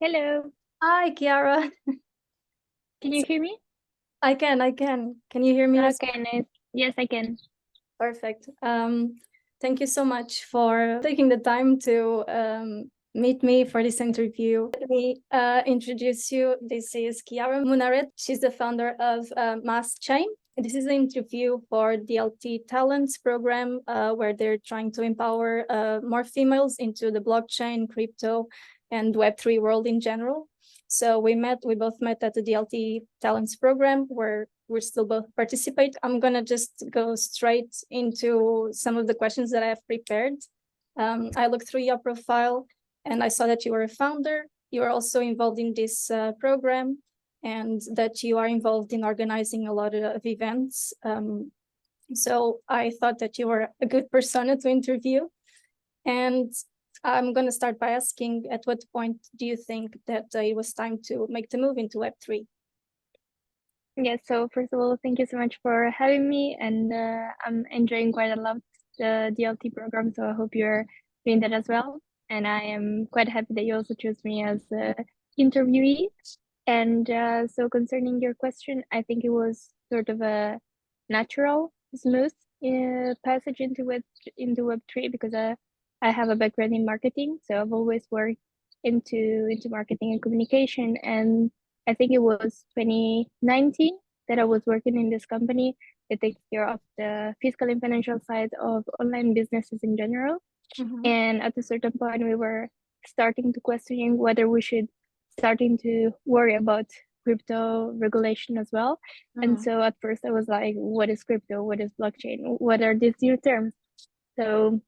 Hello, Hi, Chiara. can you So hear me? I can. Can you hear me as Okay, nice. Yes, I can. perfect? Thank you so much for taking the time to meet me for this interview. Let me introduce you. This is Chiara Munaretto. She's the founder of Maas-Chain. This is an interview for DLT Talents program where they're trying to empower more females into the blockchain, crypto, and Web3 world in general. So we both met at the DLT Talents program where we still both participate. I'm gonna just go straight into some of the questions that I have prepared. I looked through your profile and I saw that you were a founder. You are also involved in this program and that you are involved in organizing a lot of events. So I thought that you were a good persona to interview. And I'm going to start by asking, at what point do you think that it was time to make the move into Web3? Yes, so first of all, thank you so much for having me, and I'm enjoying quite a lot the DLT program, so I hope you're doing that as well. And I am quite happy that you also chose me as the interviewee. And so concerning your question, I think it was sort of a natural, smooth passage into Web3 because I have a background in marketing, so I've always worked into marketing and communication. And I think it was 2019 that I was working in this company that takes care of the fiscal and financial side of online businesses in general. Mm-hmm. And at a certain point, we were starting to questioning whether we should starting to worry about crypto regulation as well. And so at first I was like, what is crypto? What is blockchain? What are these new terms? So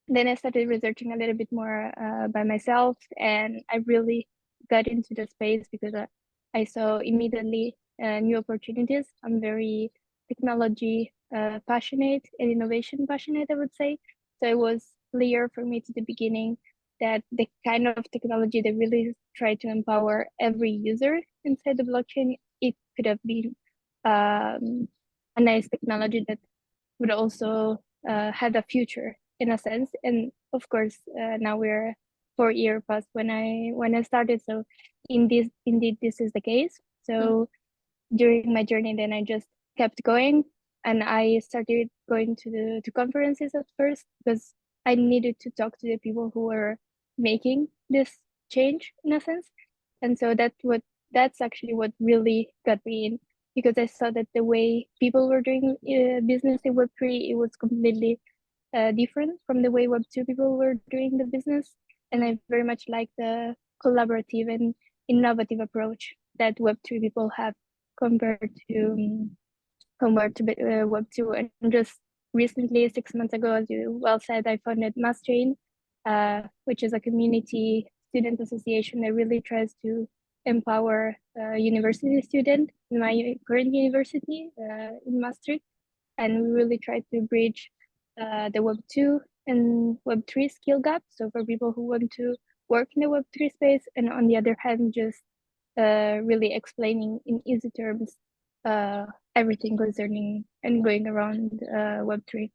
then I started researching a little bit more by myself, and I really got into the space because I saw immediately new opportunities. I'm very technology passionate and innovation passionate, I would say. So it was clear for me to the beginning that the kind of technology that really try to empower every user inside the blockchain, it could have been a nice technology that would also had a future in a sense. And of course, now we're 4 years past when I started. So indeed, this is the case. So during my journey, then I just kept going, and I started going to conferences at first because I needed to talk to the people who were making this change in a sense. And so that's actually what really got me in, because I saw that the way people were doing business in Web3, it was completely different from the way Web2 people were doing the business. And I very much like the collaborative and innovative approach that Web3 people have compared to Web2. And just recently, 6 months ago, as you well said, I founded Maas-Chain, which is a community student association that really tries to empower university student in my current university in Maastricht. And we really try to bridge the Web2 and Web3 skill gap. So for people who want to work in the Web3 space, and on the other hand, just really explaining in easy terms everything concerning and going around Web3.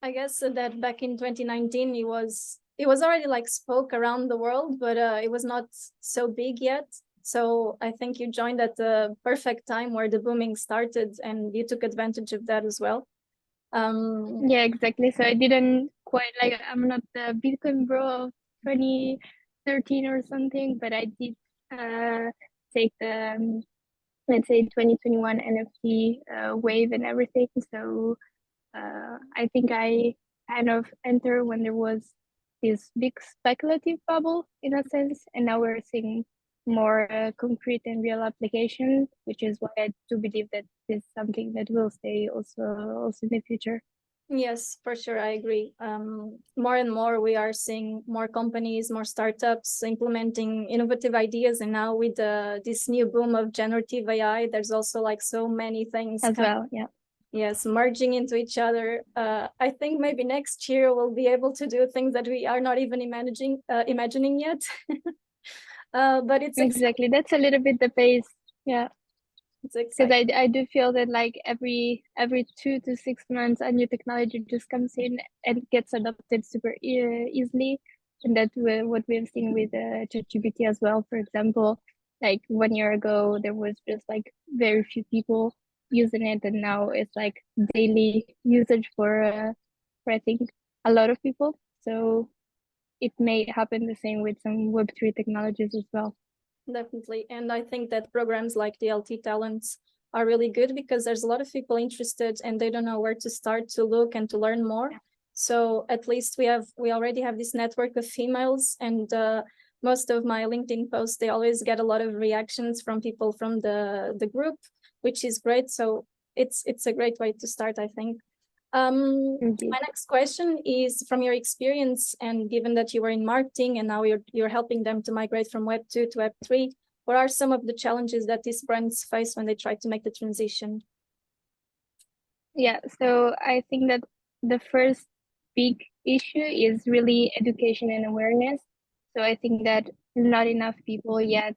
I guess that back in 2019, it was already like spoke around the world, but it was not so big yet. So I think you joined at the perfect time where the booming started, and you took advantage of that as well. Yeah, exactly. So I didn't quite like, I'm not the Bitcoin bro of 2013 or something, but I did take the let's say 2021 NFT wave and everything. So I think I kind of entered when there was this big speculative bubble in a sense, and now we're seeing more concrete and real applications, which is why I do believe that this is something that will stay also in the future. Yes, for sure, I agree. More and more, we are seeing more companies, more startups implementing innovative ideas, and now with this new boom of generative AI, there's also like so many things As well, yeah. Yes, merging into each other. I think maybe next year we'll be able to do things that we are not even imagining yet. But it's Exactly. That's a little bit the pace. Yeah. It's Because exciting. I do feel that like every 2 to 6 months a new technology just comes in and gets adopted super easily. And that's what we've seen with ChatGPT as well. For example, like 1 year ago, there was just like very few people using it, and now it's like daily usage for I think a lot of people. So it may happen the same with some Web3 technologies as well. Definitely. And I think that programs like DLT Talents are really good because there's a lot of people interested and they don't know where to start to look and to learn more. So at least we already have this network of females, and most of my LinkedIn posts, they always get a lot of reactions from people from the group, which is great. So it's a great way to start, I think. My next question is, from your experience, and given that you were in marketing and now you're helping them to migrate from Web 2 to Web 3, what are some of the challenges that these brands face when they try to make the transition? Yeah, so I think that the first big issue is really education and awareness. So I think that not enough people yet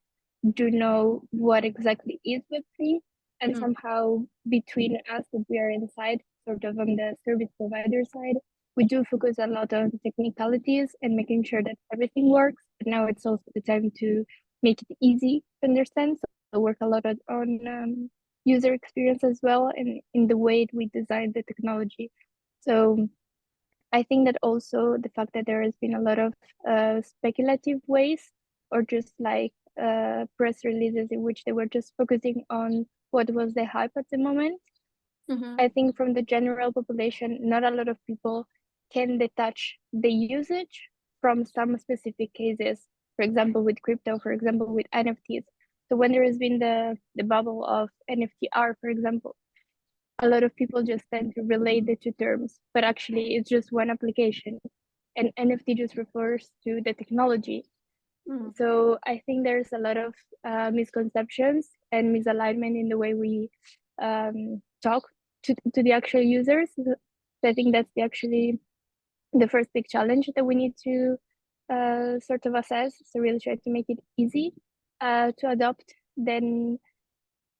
do know what exactly is Web3, and somehow between us that we are inside, sort of on the service provider side, we do focus a lot on technicalities and making sure that everything works. But now it's also the time to make it easy to understand. So work a lot on user experience as well, and in the way we design the technology. So I think that also the fact that there has been a lot of speculative ways, or just like press releases in which they were just focusing on what was the hype at the moment. I think from the general population, not a lot of people can detach the usage from some specific cases. For example, with crypto, for example, with NFTs. So when there has been the bubble of NFT art, for example, a lot of people just tend to relate the two terms, but actually it's just one application. And NFT just refers to the technology. So I think there's a lot of misconceptions and misalignment in the way we talk to the actual users. So I think that's actually the first big challenge that we need to sort of assess. So really try to make it easy to adopt. Then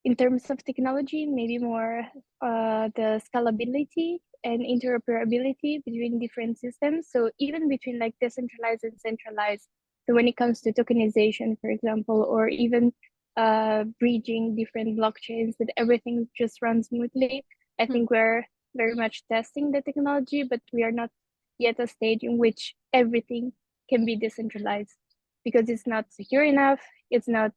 in terms of technology, maybe more the scalability and interoperability between different systems. So even between like decentralized and centralized. So when it comes to tokenization, for example, or even bridging different blockchains that everything just runs smoothly, I think we're very much testing the technology, but we are not yet a stage in which everything can be decentralized because it's not secure enough. It's not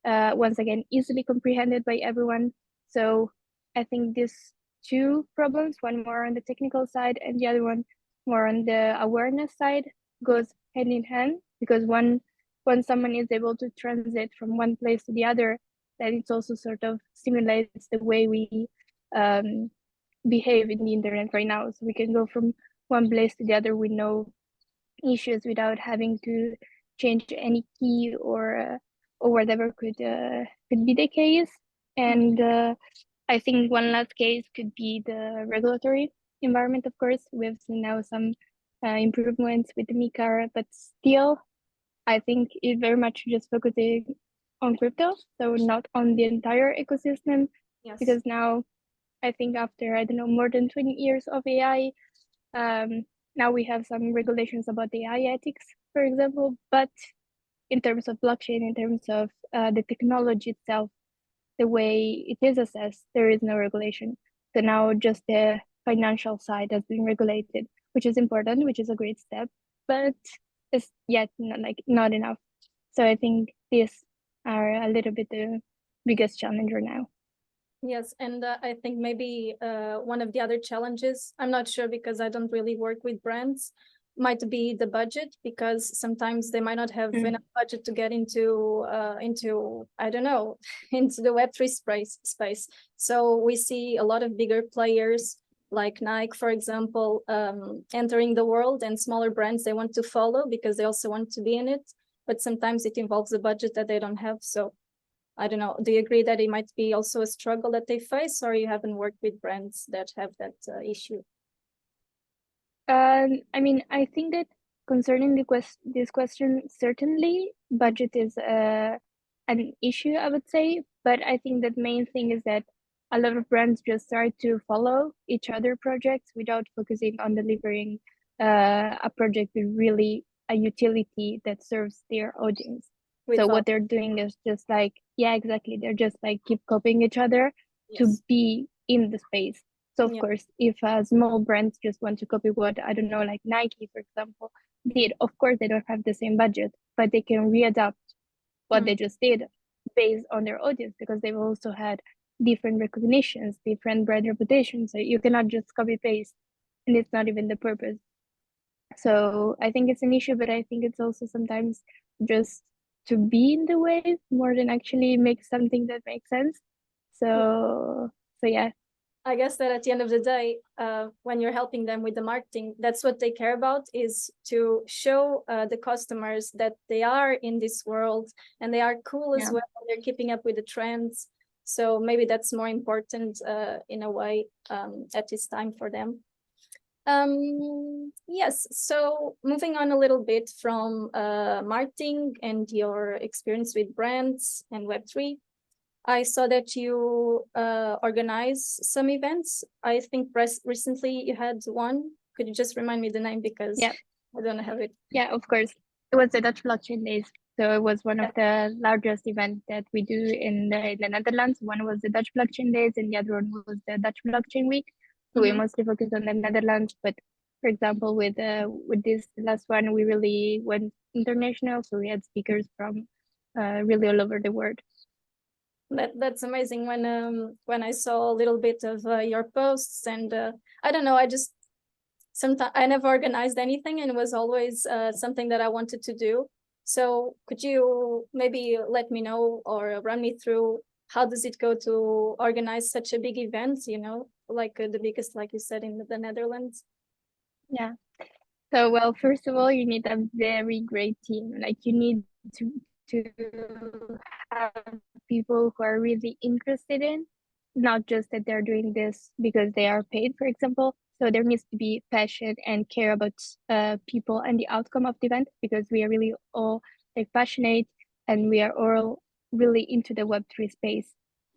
once again easily comprehended by everyone. So I think these two problems, one more on the technical side and the other one more on the awareness side, goes hand in hand, because when someone is able to transit from one place to the other, then it also sort of stimulates the way we behave in the internet right now. So we can go from one place to the other with no issues without having to change any key or whatever could be the case. And I think one last case could be the regulatory environment. Of course, we've seen now some improvements with the MiCAR, but still, I think it very much just focusing on crypto, so not on the entire ecosystem. Yes. Because now, I think after, I don't know, more than 20 years of AI, now we have some regulations about AI ethics, for example, but in terms of blockchain, in terms of the technology itself, the way it is assessed, there is no regulation. So now just the financial side has been regulated, which is important, which is a great step, but it's yet not enough. So I think these are a little bit the biggest challenge right now. Yes, and I think maybe one of the other challenges, I'm not sure because I don't really work with brands, might be the budget, because sometimes they might not have enough budget to get into I don't know, into the Web3 space. So we see a lot of bigger players like Nike, for example, entering the world, and smaller brands, they want to follow because they also want to be in it, but sometimes it involves a budget that they don't have. So I don't know, do you agree that it might be also a struggle that they face, or you haven't worked with brands that have that issue? I mean, I think that concerning this question, certainly budget is an issue, I would say. But I think that main thing is that a lot of brands just start to follow each other projects without focusing on delivering a project with really a utility that serves their audience. So what they're doing is just like, yeah, exactly. They're just like keep copying each other to be in the space. So of course, if small brands just want to copy what, I don't know, like Nike, for example, did, of course, they don't have the same budget, but they can readapt what they just did based on their audience, because they've also had different recognitions, different brand reputations. So you cannot just copy paste, and it's not even the purpose. So I think it's an issue, but I think it's also sometimes just to be in the wave more than actually make something that makes sense. So yeah. I guess that at the end of the day, when you're helping them with the marketing, that's what they care about, is to show the customers that they are in this world and they are cool as well. They're keeping up with the trends. So maybe that's more important in a way at this time for them. Yes, so moving on a little bit from marketing and your experience with brands and Web3, I saw that you organize some events. I think recently you had one. Could you just remind me the name, because I don't have it? Yeah, of course. It was the Dutch Blockchain Days. So it was one of the largest events that we do in the Netherlands. One was the Dutch Blockchain Days, and the other one was the Dutch Blockchain Week. So we mostly focused on the Netherlands. But for example, with this last one, we really went international. So we had speakers from really all over the world. That's amazing. When I saw a little bit of your posts, and I don't know, I just sometimes I never organized anything, and it was always something that I wanted to do. So could you maybe let me know or run me through how does it go to organize such a big event, you know, like the biggest, like you said, in the Netherlands? Yeah. So, well, first of all, you need a very great team. Like you need to have people who are really interested in, not just that they're doing this because they are paid, for example. So there needs to be passion and care about people and the outcome of the event, because we are really all like passionate and we are all really into the Web3 space.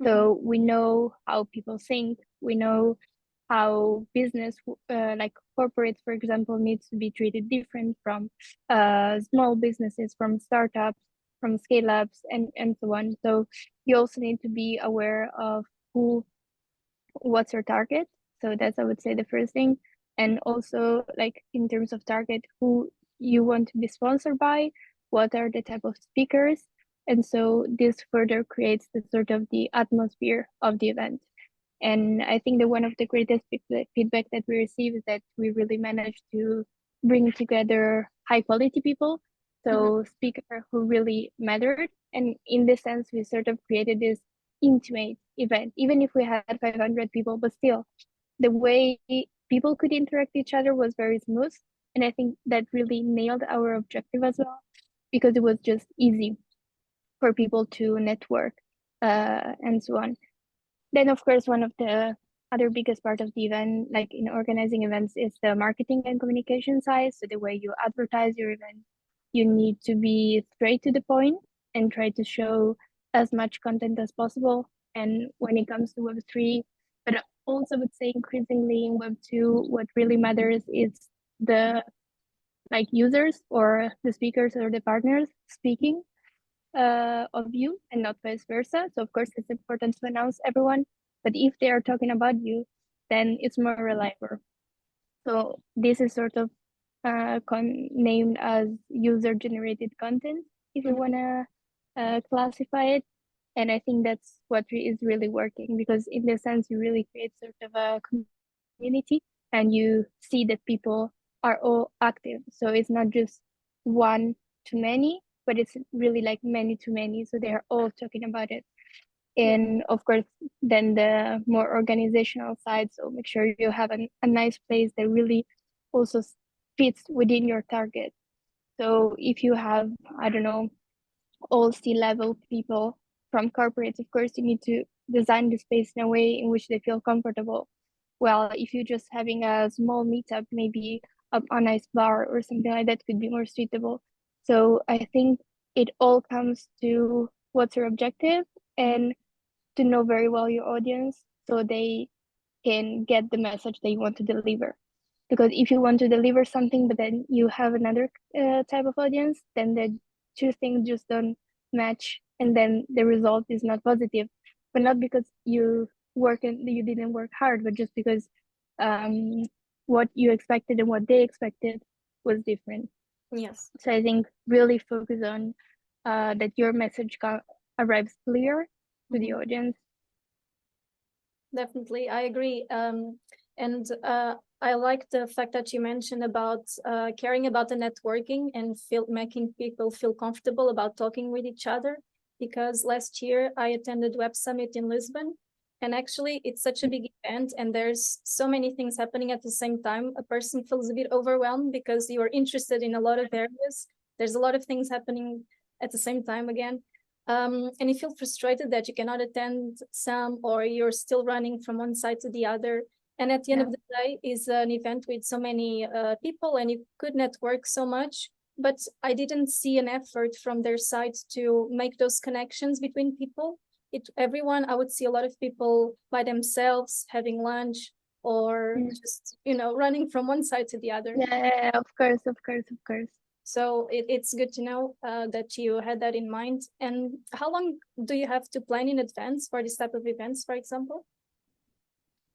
So we know how people think, we know how business, like corporates, for example, needs to be treated different from small businesses, from startups, from scale ups, and so on. So you also need to be aware of what's your target. So that's, I would say, the first thing. And also, like in terms of target, who you want to be sponsored by, what are the type of speakers. And so this further creates the sort of the atmosphere of the event. And I think that one of the greatest feedback that we receive is that we really managed to bring together high quality people. So speaker who really mattered. And in this sense, we sort of created this intimate event, even if we had 500 people, but still the way people could interact with each other was very smooth. And I think that really nailed our objective as well, because it was just easy for people to network and so on. Then, of course, one of the other biggest part of the event, like in organizing events, is the marketing and communication side. So the way you advertise your event, you need to be straight to the point and try to show as much content as possible. And when it comes to Web3, but also would say increasingly in Web2, what really matters is the like users or the speakers or the partners speaking of you and not vice versa. So of course it's important to announce everyone, but if they are talking about you, then it's more reliable. So this is sort of named as user generated content, if you want to classify it. And I think that's what is really working, because in the sense you really create sort of a community and you see that people are all active. So it's not just one to many, but it's really like many to many. So they're all talking about it. And of course, then the more organizational side. So make sure you have a nice place that really also fits within your target. So if you have, I don't know, all C-level people from corporates, of course, you need to design the space in a way in which they feel comfortable. Well, if you're just having a small meetup, maybe a nice bar or something like that could be more suitable. So I think it all comes to what's your objective and to know very well your audience so they can get the message that you want to deliver. because if you want to deliver something, but then you have another type of audience, then the two things just don't match, and then the result is not positive. But not because you didn't work hard, but just because what you expected and what they expected was different. Yes. So I think really focus on that your message arrives clear to the audience. Definitely, I agree. And I like the fact that you mentioned about caring about the networking and making people feel comfortable about talking with each other. Because last year I attended Web Summit in Lisbon, and actually it's such a big event, and there's so many things happening at the same time. A person feels a bit overwhelmed because you are interested in a lot of areas. There's a lot of things happening at the same time again. And you feel frustrated that you cannot attend some, or you're still running from one side to the other. And at the end of the day, is an event with so many people, and you could network so much. But I didn't see an effort from their side to make those connections between people. Everyone, I would see a lot of people by themselves having lunch, or just running from one side to the other. Yeah, of course. So it's good to know that you had that in mind. And how long do you have to plan in advance for this type of events, for example?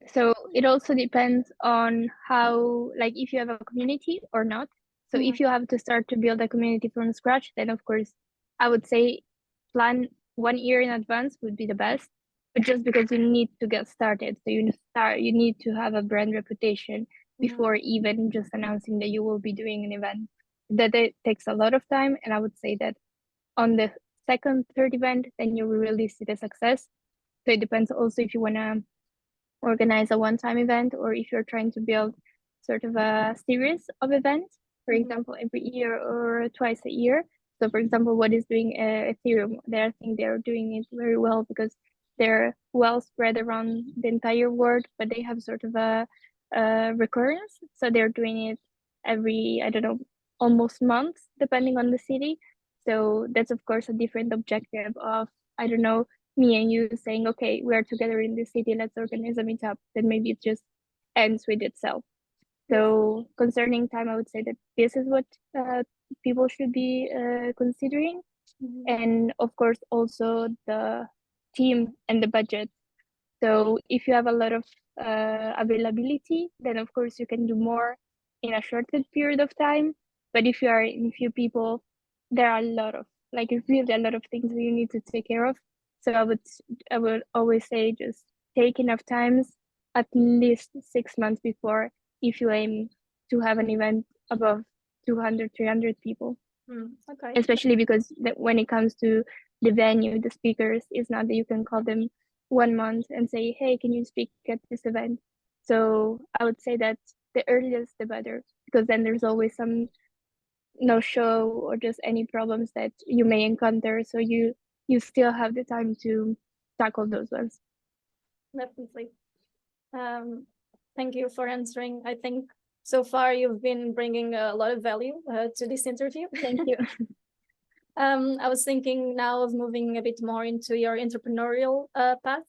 So it also depends on how, like, if you have a community or not. So if you have to start to build a community from scratch, then of course, I would say plan 1 year in advance would be the best. But just because you need to get started, so you need to have a brand reputation before even just announcing that you will be doing an event. That it takes a lot of time, and I would say that on the second, third event, then you will really see the success. So it depends also if you want to organize a one-time event, or if you're trying to build sort of a series of events, for example, every year or twice a year. So for example, what is doing Ethereum, I think they're doing it very well because they're well spread around the entire world, but they have sort of a recurrence. So they're doing it every, I don't know, almost months, depending on the city. So that's of course a different objective of, I don't know, me and you saying, okay, we are together in this city, let's organize a meetup, then maybe it just ends with itself. So concerning time, I would say that this is what people should be considering. And of course, also the team and the budget. So if you have a lot of availability, then of course you can do more in a shorter period of time. But if you are in few people, there are a lot of, like, really a lot of things that you need to take care of. So I would always say just take enough times, at least 6 months before, if you aim to have an event above 200, 300 people. Okay. Especially because when it comes to the venue, the speakers, it's not that you can call them 1 month and say, hey, can you speak at this event? So I would say that the earliest the better, because then there's always some no show or just any problems that you may encounter, so you still have the time to tackle those ones. Definitely. Thank you for answering. I think so far you've been bringing a lot of value to this interview. Thank you. I was thinking now of moving a bit more into your entrepreneurial path.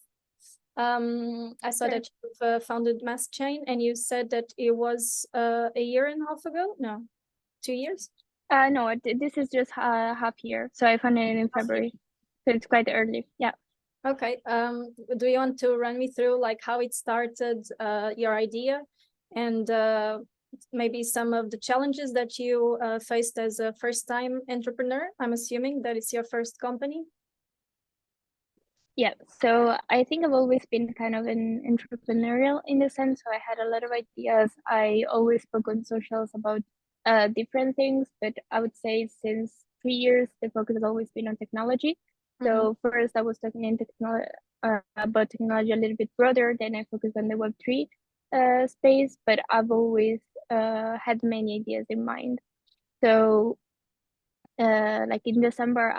I saw that you've founded Maas-Chain, and you said that it was a year and a half ago. No, 2 years. No, this is just half year. So I founded it in February, so it's quite early. Yeah. Okay. Do you want to run me through like how it started, your idea, and maybe some of the challenges that you faced as a first-time entrepreneur? I'm assuming that it's your first company. Yeah, so I think I've always been kind of an entrepreneurial in the sense. So I had a lot of ideas. I always spoke on socials about different things, but I would say since 3 years, the focus has always been on technology. So first I was talking in about technology a little bit broader, then I focused on the Web3 space, but I've always had many ideas in mind. So like in December,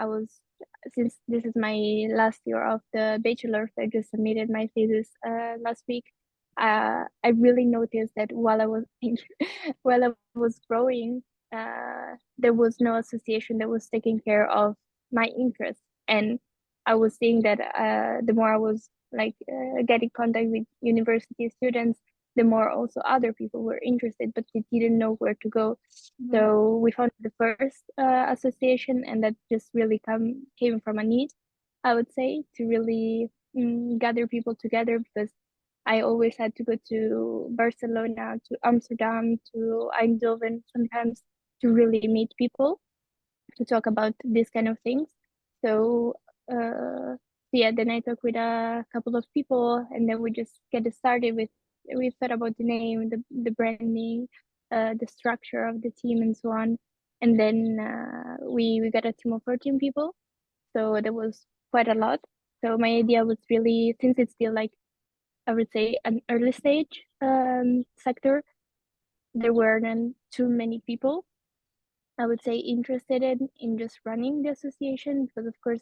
since this is my last year of the bachelor's, I just submitted my thesis last week. I really noticed that while I was while I was growing, there was no association that was taking care of my interests, and I was seeing that the more I was like getting contact with university students, the more also other people were interested, but they didn't know where to go. So we founded the first association, and that just really came from a need, I would say, to really gather people together, because I always had to go to Barcelona, to Amsterdam, to Eindhoven sometimes to really meet people, to talk about these kind of things. So yeah, then I talked with a couple of people, and then we just get started with, we thought about the name, the branding, the structure of the team, and so on. And then we got a team of 14 people, so that was quite a lot. So my idea was really, since it's still like, I would say, an early stage sector, there weren't too many people, I would say, interested in just running the association, because of course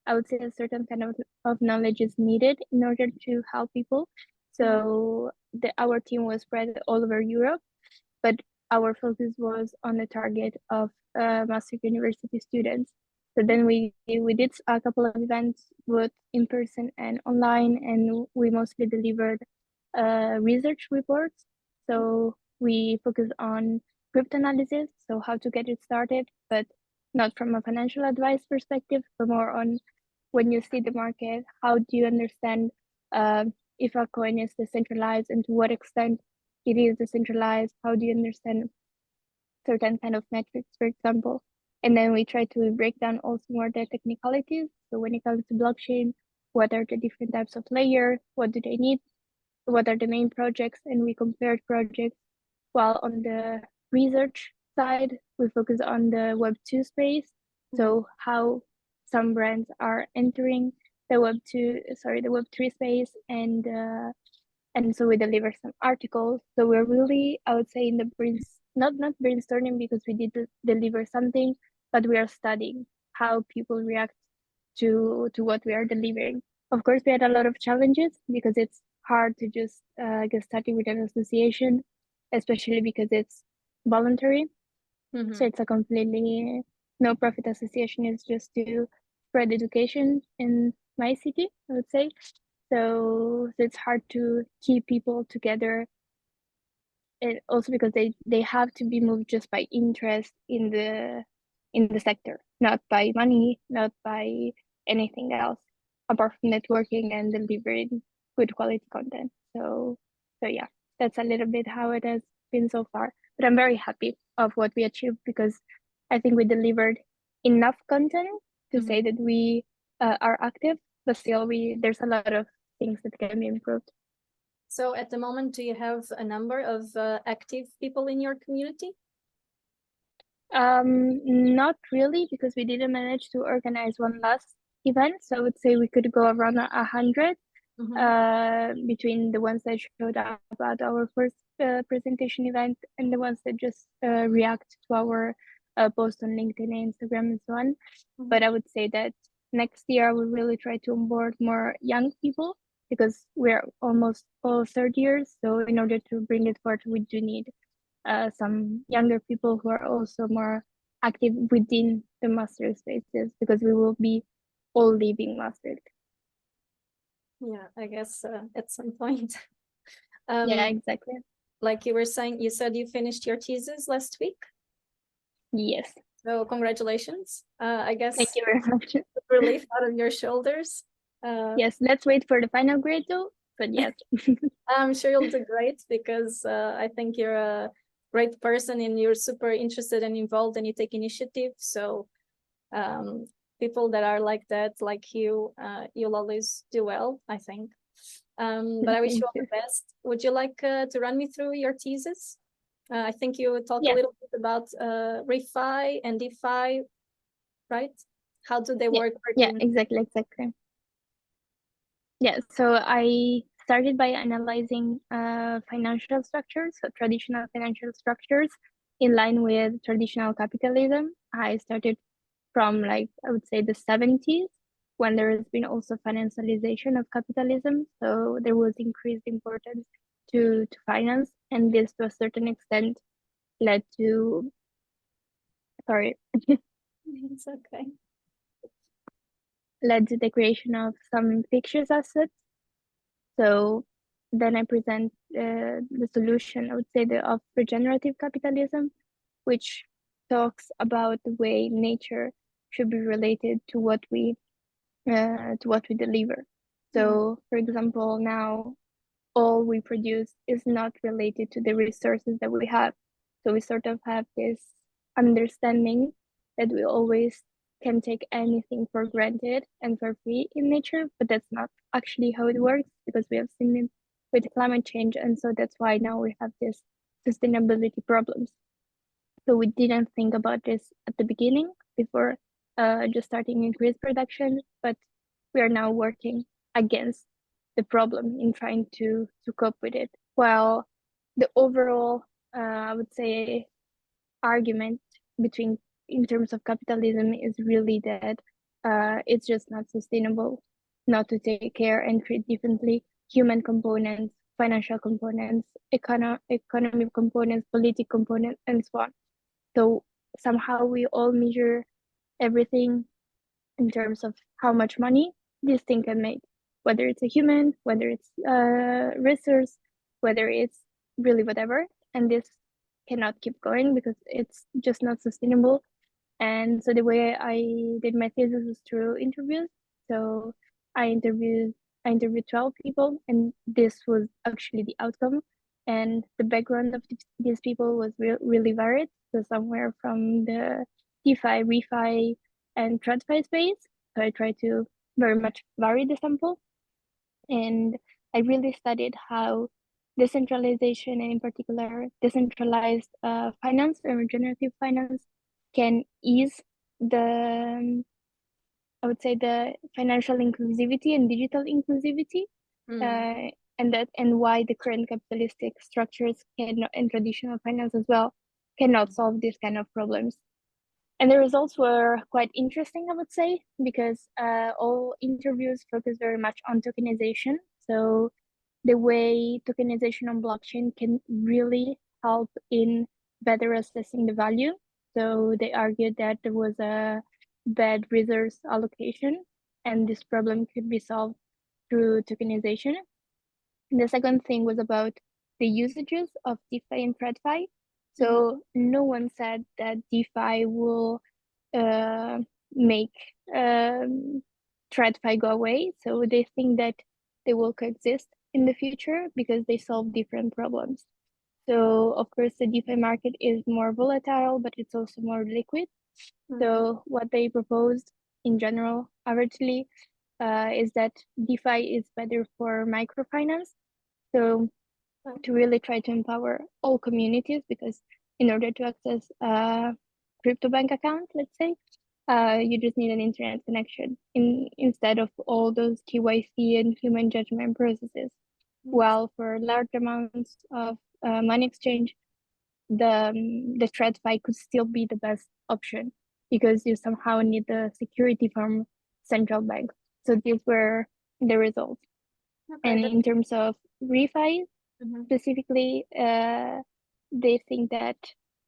I would say a certain kind of knowledge is needed in order to help people. So our team was spread all over Europe, but our focus was on the target of master university students. So then we did a couple of events, both in person and online, and we mostly delivered research reports. So we focus on crypto analysis, so how to get it started, but not from a financial advice perspective, but more on when you see the market, how do you understand if a coin is decentralized and to what extent it is decentralized? How do you understand certain kind of metrics, for example? And then we try to break down also more the technicalities. So when it comes to blockchain, what are the different types of layer? What do they need? What are the main projects? And we compared projects. While on the research side, we focus on the Web2 space. So how some brands are entering the Web3 space, and so we deliver some articles. So we're really, I would say, in the not brainstorming, because we did deliver something, but we are studying how people react to what we are delivering. Of course, we had a lot of challenges, because it's hard to just get started with an association, especially because it's voluntary. So it's a completely no profit association. It's just to spread education in my city, I would say. So it's hard to keep people together, and also because they have to be moved just by interest in the sector, not by money, not by anything else, apart from networking and delivering good quality content. So yeah, that's a little bit how it has been so far. But I'm very happy of what we achieved, because I think we delivered enough content to say that we are active, but still there's a lot of things that can be improved. So at the moment, do you have a number of active people in your community? Not really, because we didn't manage to organize one last event. So I would say we could go around 100 between the ones that showed up at our first presentation event and the ones that just react to our post on LinkedIn and Instagram and so on. But I would say that next year I will really try to onboard more young people, because we're almost all third years. So in order to bring it forward, we do need some younger people who are also more active within the master spaces, because we will be all leaving masters. Yeah, I guess at some point. Yeah, exactly. Like you were saying, you said you finished your thesis last week. Yes. So congratulations. I guess. Thank you very much. Relief out of your shoulders. Yes, let's wait for the final grade though. But yes. I'm sure you'll do great, because I think you're a great person and you're super interested and involved and you take initiative. So people that are like that, like you, you'll always do well, I think. But I wish you all the best. Would you like to run me through your thesis? I think you talk a little bit about refi and DeFi, right? How do they work? Yeah, exactly. Yeah, so I started by analyzing financial structures, so traditional financial structures in line with traditional capitalism. I started from, like, I would say the 70s, when there has been also financialization of capitalism. So there was increased importance to finance, and this to a certain extent led to, sorry, It's okay. led to the creation of some fictitious assets. So then I present the solution, I would say, of regenerative capitalism, which talks about the way nature should be related to what we deliver. So, for example, now all we produce is not related to the resources that we have. So we sort of have this understanding that we always can take anything for granted and for free in nature, but that's not actually how it works, because we have seen it with climate change. And so that's why now we have this sustainability problems. So we didn't think about this at the beginning before just starting increased production, but we are now working against the problem in trying to cope with it. While the overall, I would say, argument between in terms of capitalism is really that it's just not sustainable not to take care and treat differently human components, financial components, economic components, political components, and so on. So somehow we all measure everything in terms of how much money this thing can make, whether it's a human, whether it's a resource, whether it's really whatever. And this cannot keep going because it's just not sustainable. And so the way I did my thesis was through interviews. So I interviewed 12 people, and this was actually the outcome. And the background of these people was really varied. So somewhere from the DeFi, ReFi, and TradFi space. So I tried to very much vary the sample. And I really studied how decentralization, and in particular decentralized finance and regenerative finance, can ease the, I would say, the financial inclusivity and digital inclusivity, and why the current capitalistic structures and traditional finance as well cannot solve these kind of problems. And the results were quite interesting, I would say, because all interviews focus very much on tokenization. So the way tokenization on blockchain can really help in better assessing the value. So they argued that there was a bad resource allocation, and this problem could be solved through tokenization. And the second thing was about the usages of DeFi and TradFi. So no one said that DeFi will make TradFi go away. So they think that they will coexist in the future because they solve different problems. So of course the DeFi market is more volatile, but it's also more liquid. So what they proposed in general, averagely, is that DeFi is better for microfinance. So to really try to empower all communities, because in order to access a crypto bank account, let's say, you just need an internet connection instead of all those KYC and human judgment processes. While for large amounts of money exchange, the TradFi could still be the best option because you somehow need the security from central banks. So these were the results. And in terms of refi, specifically, they think that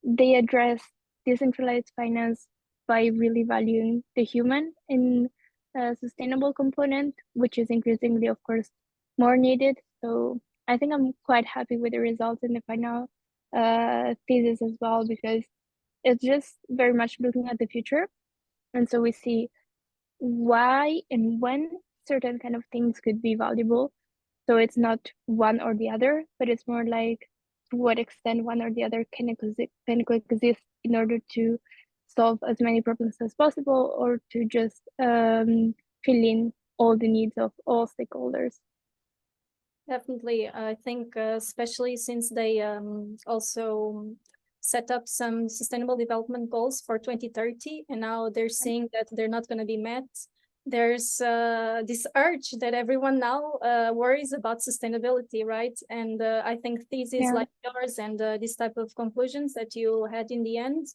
they address decentralized finance by really valuing the human in a sustainable component, which is increasingly, of course, more needed. So I think I'm quite happy with the results in the final thesis as well, because it's just very much looking at the future. And so we see why and when certain kind of things could be valuable. So it's not one or the other, but it's more like to what extent one or the other can coexist in order to solve as many problems as possible, or to just fill in all the needs of all stakeholders. Definitely. I think especially since they also set up some sustainable development goals for 2030, and now they're seeing that they're not going to be met. There's this urge that everyone now worries about sustainability, right? And I think theses like yours and this type of conclusions that you had in the end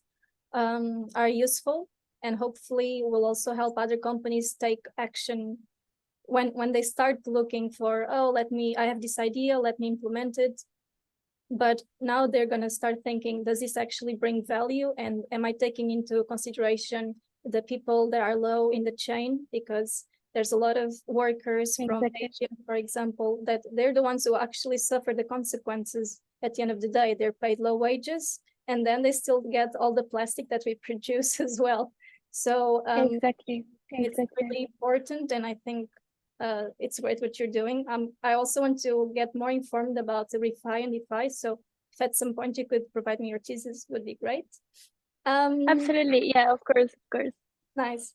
are useful, and hopefully will also help other companies take action when they start looking for, oh, I have this idea, let me implement it. But now they're going to start thinking, does this actually bring value? And am I taking into consideration the people that are low in the chain? Because There's a lot of workers from Exactly. Asia, for example, that they're the ones who actually suffer the consequences at the end of the day. They're paid low wages, and then they still get all the plastic that we produce as well. So Exactly. it's really important, and I think it's great what you're doing. I also want to get more informed about the refi and DeFi. So if at some point you could provide me your thesis, would be great. Absolutely. Yeah, of course, of course. Nice.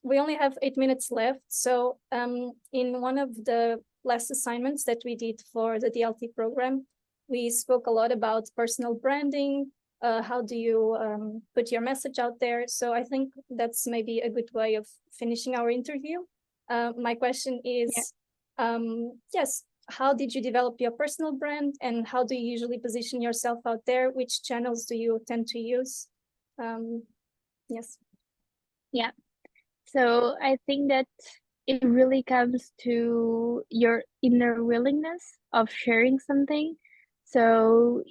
We only have 8 minutes left. So in one of the last assignments that we did for the DLT program, we spoke a lot about personal branding. How do you put your message out there? So I think that's maybe a good way of finishing our interview. My question is, yes, how did you develop your personal brand, and how do you usually position yourself out there? Which channels do you tend to use? Yes. Yeah. So I think that it really comes to your inner willingness of sharing something. So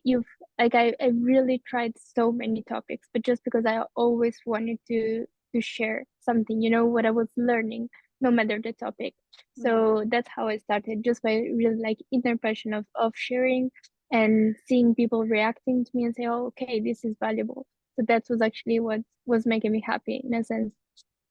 I really tried so many topics, but just because I always wanted to share something, what I was learning, no matter the topic. So that's how I started, just by really like inner passion of sharing and seeing people reacting to me and say, oh, okay, this is valuable. So that was actually what was making me happy in a sense.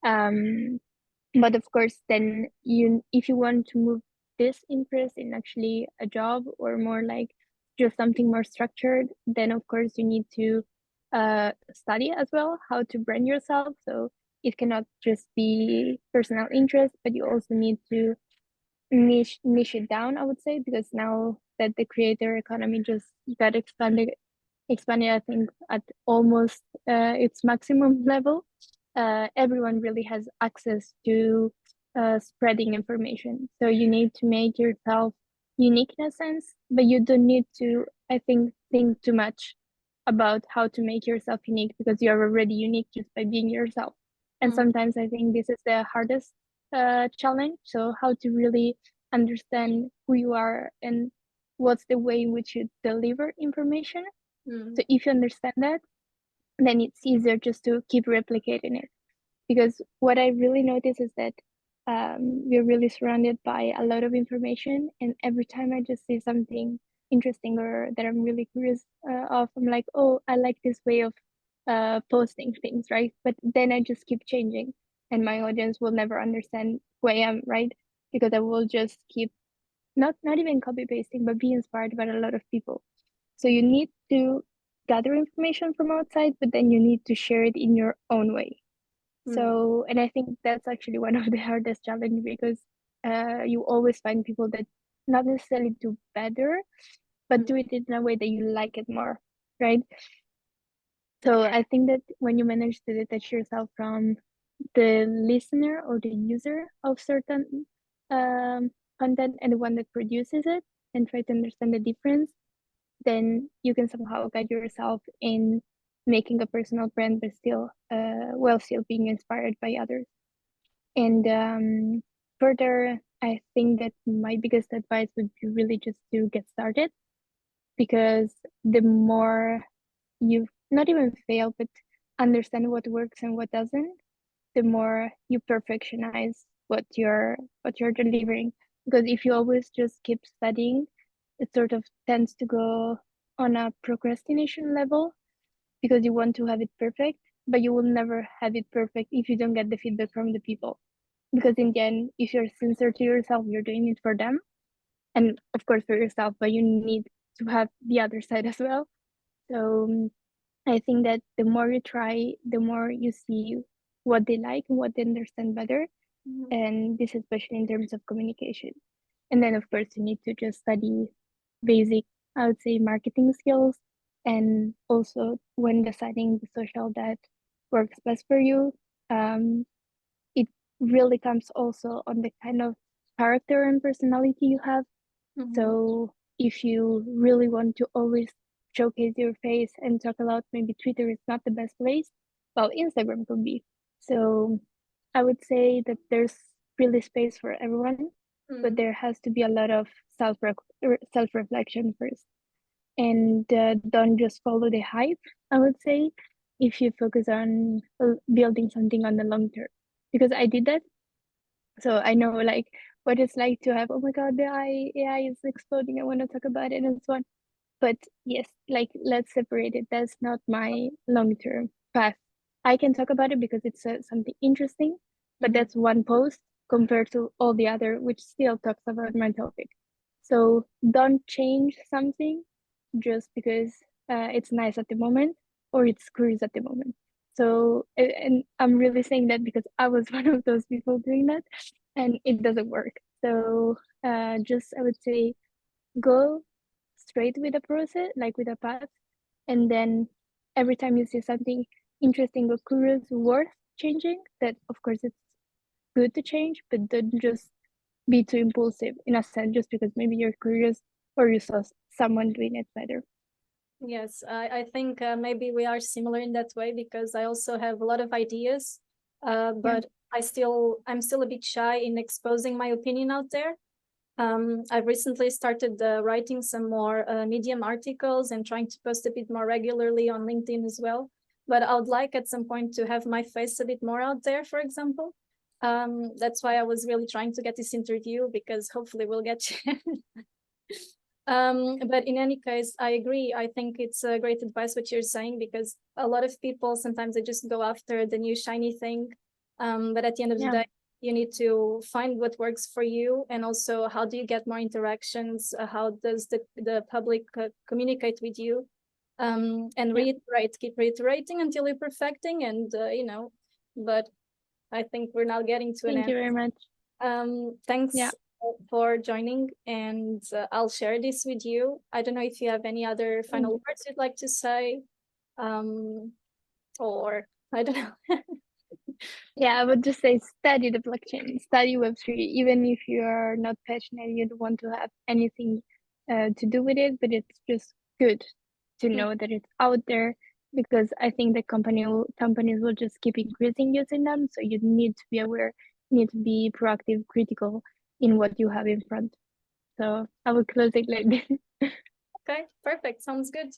But of course, then if you want to move this interest in actually a job, or more like just something more structured, then of course you need to study as well how to brand yourself. So it cannot just be personal interest, but you also need to niche it down, I would say, because now that the creator economy just got expanded, I think at almost its maximum level. Everyone really has access to spreading information. So you need to make yourself unique in a sense, but you don't need to, I think too much about how to make yourself unique, because you're already unique just by being yourself. And sometimes I think this is the hardest challenge. So how to really understand who you are and what's the way in which you deliver information. So if you understand that, then it's easier just to keep replicating it. Because what I really notice is that we're really surrounded by a lot of information, and every time I just see something interesting or that I'm really curious of, I'm like, oh, I like this way of posting things, right? But then I just keep changing, and my audience will never understand who I am, right? Because I will just keep not even copy pasting, but be inspired by a lot of people. So you need to gather information from outside, but then you need to share it in your own way. So, and I think that's actually one of the hardest challenges, because you always find people that not necessarily do better, but do it in a way that you like it more, right? So I think that when you manage to detach yourself from the listener or the user of certain content and the one that produces it, and try to understand the difference, then you can somehow guide yourself in making a personal brand, but still while still being inspired by others. And further, I think that my biggest advice would be really just to get started, because the more you not even fail, but understand what works and what doesn't, the more you perfectionize what you're delivering. Because if you always just keep studying, it sort of tends to go on a procrastination level, because you want to have it perfect, but you will never have it perfect if you don't get the feedback from the people. Because in the end, if you're sincere to yourself, you're doing it for them, and of course for yourself, but you need to have the other side as well. So I think that the more you try, the more you see what they like and what they understand better. And this especially in terms of communication. And then of course you need to just study basic, I would say, marketing skills, and also when deciding the social that works best for you. It really comes also on the kind of character and personality you have. So if you really want to always showcase your face and talk a lot, maybe Twitter is not the best place. Well, Instagram could be. So I would say that there's really space for everyone, but there has to be a lot of self reflection first, and don't just follow the hype. I would say, if you focus on building something on the long term, because I did that. So I know like what it's like to have, oh my God, the AI is exploding. I want to talk about it and so on. But yes, like let's separate it. That's not my long-term path. I can talk about it because it's something interesting, but that's one post compared to all the other, which still talks about my topic. So don't change something just because it's nice at the moment or it's cruise at the moment. So, and I'm really saying that because I was one of those people doing that and it doesn't work. So just, I would say, go straight with the process, like with a path. And then every time you see something interesting or curious, worth changing, that of course it's good to change, but don't just be too impulsive in a sense, just because maybe you're curious or you saw someone doing it better. Yes, I think maybe we are similar in that way, because I also have a lot of ideas, but I'm still a bit shy in exposing my opinion out there. I've recently started writing some more Medium articles and trying to post a bit more regularly on LinkedIn as well. But I would like at some point to have my face a bit more out there, for example. That's why I was really trying to get this interview, because hopefully we'll get but in any case, I agree. I think it's a great advice what you're saying, because a lot of people sometimes they just go after the new shiny thing. But at the end of the day, you need to find what works for you, and also how do you get more interactions? How does the public communicate with you? And keep reiterating until you're perfecting, and But I think we're now getting to an end. Thank you very much. Thanks for joining, and I'll share this with you. I don't know if you have any other final words you'd like to say, or I don't know. Yeah, I would just say study the blockchain, study Web3, even if you are not passionate, you don't want to have anything to do with it, but it's just good to know that it's out there, because I think the companies will just keep increasing using them. So you need to be aware, need to be proactive, critical in what you have in front. So I will close it like this. Okay, perfect. Sounds good.